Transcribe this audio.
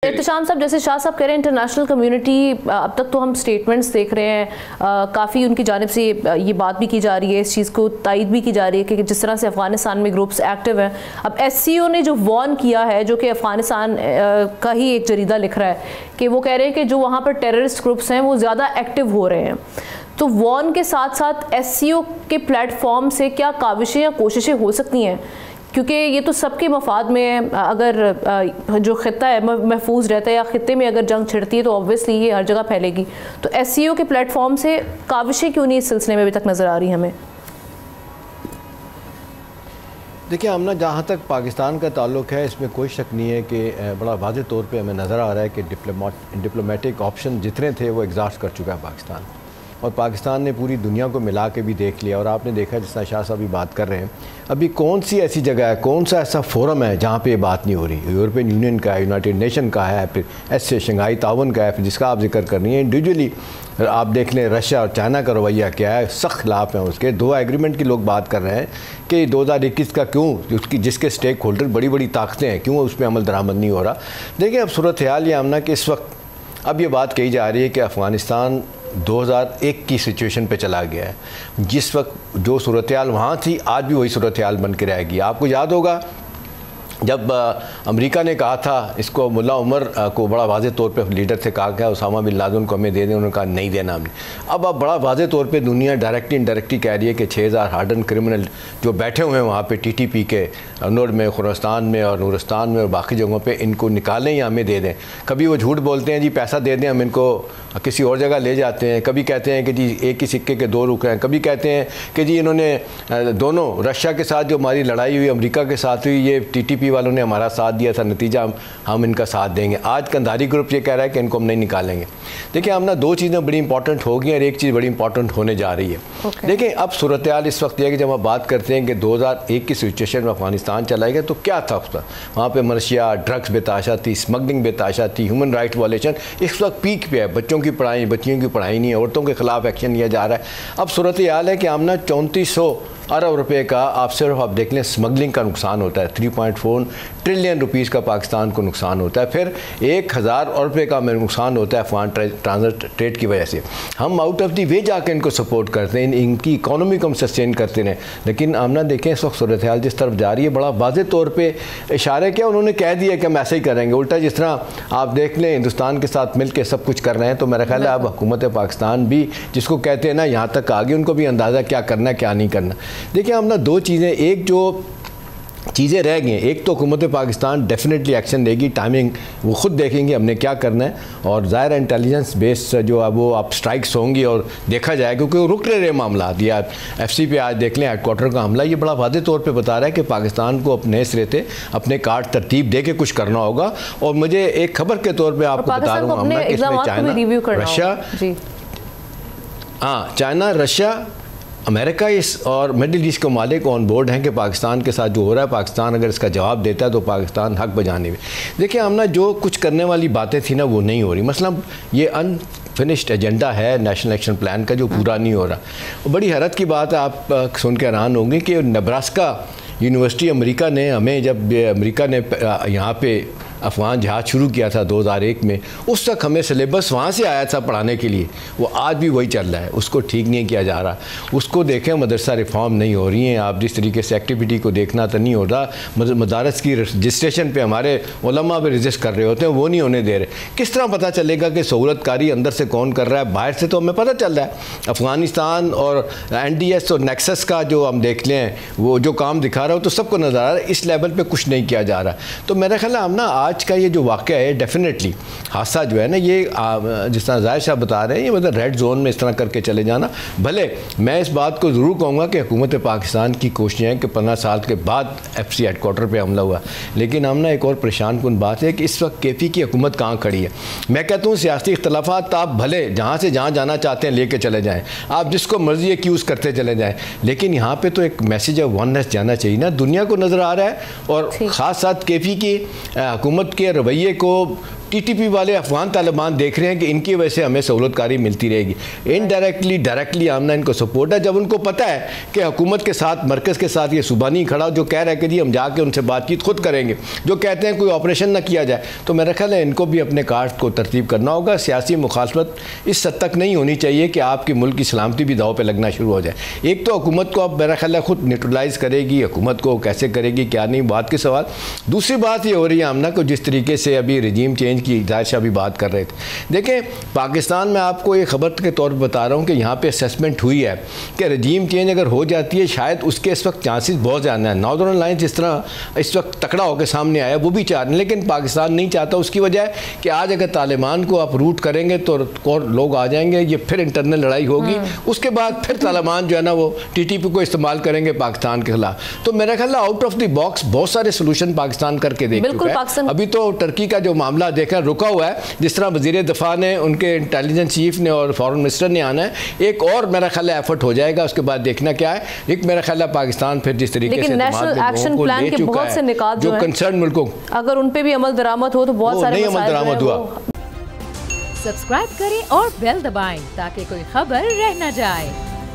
एहतशाम साहब, जैसे शाह साहब कह रहे हैं इंटरनेशनल कम्युनिटी, अब तक तो हम स्टेटमेंट्स देख रहे हैं, काफ़ी उनकी जानिब से ये बात भी की जा रही है, इस चीज़ को तायद भी की जा रही है कि जिस तरह से अफगानिस्तान में ग्रुप्स एक्टिव हैं। अब SCO ने जो वॉर्न किया है, जो कि अफगानिस्तान का ही एक जरीदा लिख रहा है कि वो कह रहे हैं कि जो वहाँ पर टेररिस्ट ग्रुप्स हैं वो ज़्यादा एक्टिव हो रहे हैं, तो वॉर्न के साथ साथ SCO के प्लेटफॉर्म से क्या काविशें या कोशिशें हो सकती हैं? क्योंकि ये तो सबके मफाद में है, अगर जो खित्ता है महफूज रहता है या खित्ते में अगर जंग छिड़ती है तो ऑब्वियसली ये हर जगह फैलेगी। तो SCO के प्लेटफॉर्म से काविशें क्यों नहीं इस सिलसिले में अभी तक नज़र आ रही हमें? देखिए आमना, जहाँ तक पाकिस्तान का ताल्लुक़ है इसमें कोई शक नहीं है कि बड़ा वाज़ेह तौर पे हमें नज़र आ रहा है कि डिप्लोमेटिक ऑप्शन जितने थे वो एग्जॉस्ट कर चुका है पाकिस्तान, और पाकिस्तान ने पूरी दुनिया को मिला के भी देख लिया। और आपने देखा जिस तरह शाह साहब भी बात कर रहे हैं, अभी कौन सी ऐसी जगह है, कौन सा ऐसा फोरम है जहाँ पे ये बात नहीं हो रही? यूरोपियन यूनियन का है, यूनाइटेड नेशन का है, फिर ऐसे शंघाई ताउन का है, फिर जिसका आप जिक्र कर रही हैं इंडिविजुअली आप देख लें रशिया और चाइना का रवैया क्या है, सख्त खिलाफ हैं उसके। 2 एग्रीमेंट की लोग बात कर रहे हैं कि 2021 का क्यों, उसकी जिसके स्टेक होल्डर बड़ी बड़ी ताकतें हैं, क्यों उस पर अमल दरामद नहीं हो रहा? देखिए अब सूरत हाल ये आमना कि इस वक्त अब ये बात कही जा रही है कि अफ़गानिस्तान 2001 की सिचुएशन पे चला गया है। जिस वक्त जो सूरत हाल वहाँ थी आज भी वही सूरत हाल बन के रहेगी। आपको याद होगा जब अमेरिका ने कहा था इसको, मुल्ला उमर को बड़ा वाज़ेह तौर पे लीडर थे, कहा गया उसामा बिन लादेन को हमें दे दें, उन्होंने कहा नहीं देना हमने। अब बड़ा वाज़ेह तौर पे दुनिया डायरेक्टली इनडायरेक्टली कह रही है कि 6000 हार्डन क्रिमिनल जो बैठे हुए हैं वहाँ पे TTP के नूर में, खुरास्तान में और नूरस्तान में और बाकी जगहों पे, इनको निकालें या हमें दे दें। कभी वो झूठ बोलते हैं जी पैसा दे दें हम इनको किसी और जगह ले जाते हैं, कभी कहते हैं कि जी एक ही सिक्के के 2 रुख हैं, कभी कहते हैं कि जी इन्होंने दोनों रशिया के साथ जो हमारी लड़ाई हुई, अमेरिका के साथ हुई, ये TTP वालों ने हमारा साथ दिया था, नतीजा हम इनका साथ देंगे। आज कंधारी ग्रुप ये कह रहा है कि इनको हम नहीं निकालेंगे। देखिए हमने 2 चीज़ें बड़ी इंपॉर्टेंट हो गई और एक चीज़ बड़ी इंपॉर्टेंट होने जा रही है। देखिए अब सूरत हाल इस वक्त यह है कि जब हम बात करते हैं कि 2001 की सिचुएशन में अफगानिस्तान चला गया तो क्या था उस पर, वहाँ पर मनशिया, ड्रग्स बेताशा थी, स्मगलिंग बेताशा थी, ह्यूमन राइट वायलेशन इस वक्त पीक पे है। बच्चियों की पढ़ाई नहीं है, औरतों के खिलाफ एक्शन लिया जा रहा है। अब सूरत हाल है कि आमना 3400 अरब रुपए का आप सिर्फ आप देख लें स्मगलिंग का नुकसान होता है, 3.4 ट्रिलियन रुपीज़ का पाकिस्तान को नुकसान होता है। फिर 1000 अरब रुपये का नुकसान होता है अफगान ट्रांजिट ट्रेड की वजह से। हम आउट ऑफ दी वे जाकर इनको सपोर्ट करते हैं, इनकी इकॉनमी को हम सस्टेन करते हैं। लेकिन आमना देखें इस वक्त सूरत हाल जिस तरफ जा रही है, बड़ा वाज़ेह तौर पर इशारे किया, उन्होंने कह दिया कि हम ऐसे ही करेंगे। उल्टा जिस तरह आप देख लें हिंदुस्तान के साथ मिल के सब कुछ कर रहे हैं, तो मेरा ख्याल है अब हुकूमत पाकिस्तान भी जिसको कहते हैं ना यहाँ तक आ गई, उनको भी अंदाज़ा क्या करना है क्या नहीं करना। देखिए हम ना 2 चीज़ें, एक जो चीज़ें रह गई हैं, एक तो हुकूमत पाकिस्तान डेफिनेटली एक्शन लेगी, टाइमिंग वो खुद देखेंगे हमने क्या करना है, और ज़ाहिर इंटेलिजेंस बेस जो है वो आप स्ट्राइक्स होंगी और देखा जाए, क्योंकि वो रुक रहे मामला दिया। FC पे आज देख लें हेडक्वार्टर का हमला, ये बड़ा वाज़ेह तौर पे बता रहा है कि पाकिस्तान को अपने सिरे से अपने कार्ड तरतीब दे के कुछ करना होगा। और मुझे एक खबर के तौर पर आपको बता रहा हूँ कि इसमें चाइना, रशिया, हाँ चाइना, रशिया, अमेरिका इस और मिडिल ईस्ट के मालिक ऑन बोर्ड हैं कि पाकिस्तान के साथ जो हो रहा है, पाकिस्तान अगर इसका जवाब देता है तो पाकिस्तान हक बजाने में। देखिए हमने जो कुछ करने वाली बातें थी ना वो नहीं हो रही। मसलन ये अनफिनिश्ड एजेंडा है नेशनल एक्शन प्लान का जो पूरा नहीं हो रहा। बड़ी हैरत की बात है, आप सुन के हैरान होंगे कि नेब्रास्का यूनिवर्सिटी अमेरिका ने हमें, जब अमेरिका ने यहाँ पे अफ़गान जहाज शुरू किया था 2001 में, उस तक हमें सिलेबस वहाँ से आया था पढ़ाने के लिए, वो आज भी वही चल रहा है, उसको ठीक नहीं किया जा रहा। उसको देखें, मदरसा रिफॉर्म नहीं हो रही हैं, आप जिस तरीके से एक्टिविटी को देखना तो नहीं हो रहा। मदारस की रजिस्ट्रेशन पे हमारे उलमा भी रजिस्ट कर रहे होते हैं, वो नहीं होने दे रहे। किस तरह पता चलेगा कि सहूलतकारी अंदर से कौन कर रहा है? बाहर से तो हमें पता चल रहा है। अफ़गानिस्तान और NDS और नेक्सस का जो हम देख लें, वो जो काम दिखा रहा हो तो सबको नज़र आ रहा है, इस लेवल पर कुछ नहीं किया जा रहा। तो मेरा ख्याल है हम ना आज का ये जो वाक़या है डेफिनेटली हादसा जो है ना, ये जिस तरह ज़ाहिर साहब बता रहे हैं, ये मतलब रेड जोन में इस तरह करके चले जाना। भले मैं इस बात को ज़रूर कहूँगा कि हुकूमत पाकिस्तान की कोशिशें हैं कि 15 साल के बाद FC हेडक्वार्टर पर हमला हुआ, लेकिन हम ना एक और परेशान कुन बात है कि इस वक्त KP की हुकूमत कहाँ खड़ी है। मैं कहता हूँ सियासी इख्तलाफात आप भले जहाँ से जहाँ जाना चाहते हैं लेके चले जाएँ, आप जिसको मर्जी एक्यूज़ करते चले जाएँ, लेकिन यहाँ पर तो एक मैसेज ऑफ वननेस जाना चाहिए ना, दुनिया को नज़र आ रहा है। और ख़ास साथ KP की हुकूमत के रवैये को TTP वाले अफगान तालिबान देख रहे हैं कि इनकी वजह से हमें सहूलतकारी मिलती रहेगी। इनडायरेक्टली डायरेक्टली आमना इनको सपोर्ट है। जब उनको पता है कि हुकूमत के साथ, मरकज़ के साथ ये सूबा नहीं खड़ा, जो कह रहा है कि जी हम जाके उनसे बातचीत खुद करेंगे, जो कहते हैं कोई ऑपरेशन ना किया जाए, तो मेरा ख्याल है इनको भी अपने कार्ड को तरतीब करना होगा। सियासी मुखालफत इस हद तक नहीं होनी चाहिए कि आपकी मुल्क की सलामती भी दाव पर लगना शुरू हो जाए। एक तो हुकूमत को अब मेरा ख्याल है खुद न्यूट्रलाइज़ करेगी, हुकूमत को कैसे करेगी क्या नहीं, बात के सवाल। दूसरी बात ये हो रही है आमना को, जिस तरीके से अभी रजीम चेंज की जाहिर शाह भी बात कर रहे थे। देखें, पाकिस्तान में आपको एक खबर के तौर पर बता रहा हूँ कि यहाँ पे असेसमेंट हुई है कि रजीम चेंज अगर हो जाती है, शायद उसके इस वक्त चांसेस बहुत ज़्यादा हैं। नॉर्दर्न अलायंस जिस तरह इस वक्त तकड़ा होकर सामने आया, वो भी चाह रहे हैं, लेकिन पाकिस्तान नहीं चाहता। उसकी वजह है कि आज अगर तालिबान को आप रूट करेंगे तो और लोग आ जाएंगे, ये फिर इंटरनल लड़ाई होगी, उसके बाद फिर तालिबान जो है ना वो TTP को इस्तेमाल करेंगे पाकिस्तान के खिलाफ। तो मेरा ख्याल है आउट ऑफ द बॉक्स बहुत सारे सोल्यूशन पाकिस्तान करके देख चुका है। अभी तो टर्की का जो मामला देखा रुका हुआ है, जिस तरह वज़ीर दफ़ा ने, उनके इंटेलिजेंस चीफ ने और फॉरेन मिनिस्टर ने आना है, एक और मेरा ख्याल है एफर्ट हो जाएगा। उसके बाद देखना क्या है। एक मेरा ख्याल है पाकिस्तान फिर जिस तरीके से नेशनल एक्शन प्लान के बहुत से निकात जो कंसर्न मुल्कों, अगर उन पे भी अमल दरामद हो तो बहुत सारे नहीं अमल दरामद हुआ। सब्सक्राइब करें और बेल दबाएं ताकि कोई खबर रह न जाए।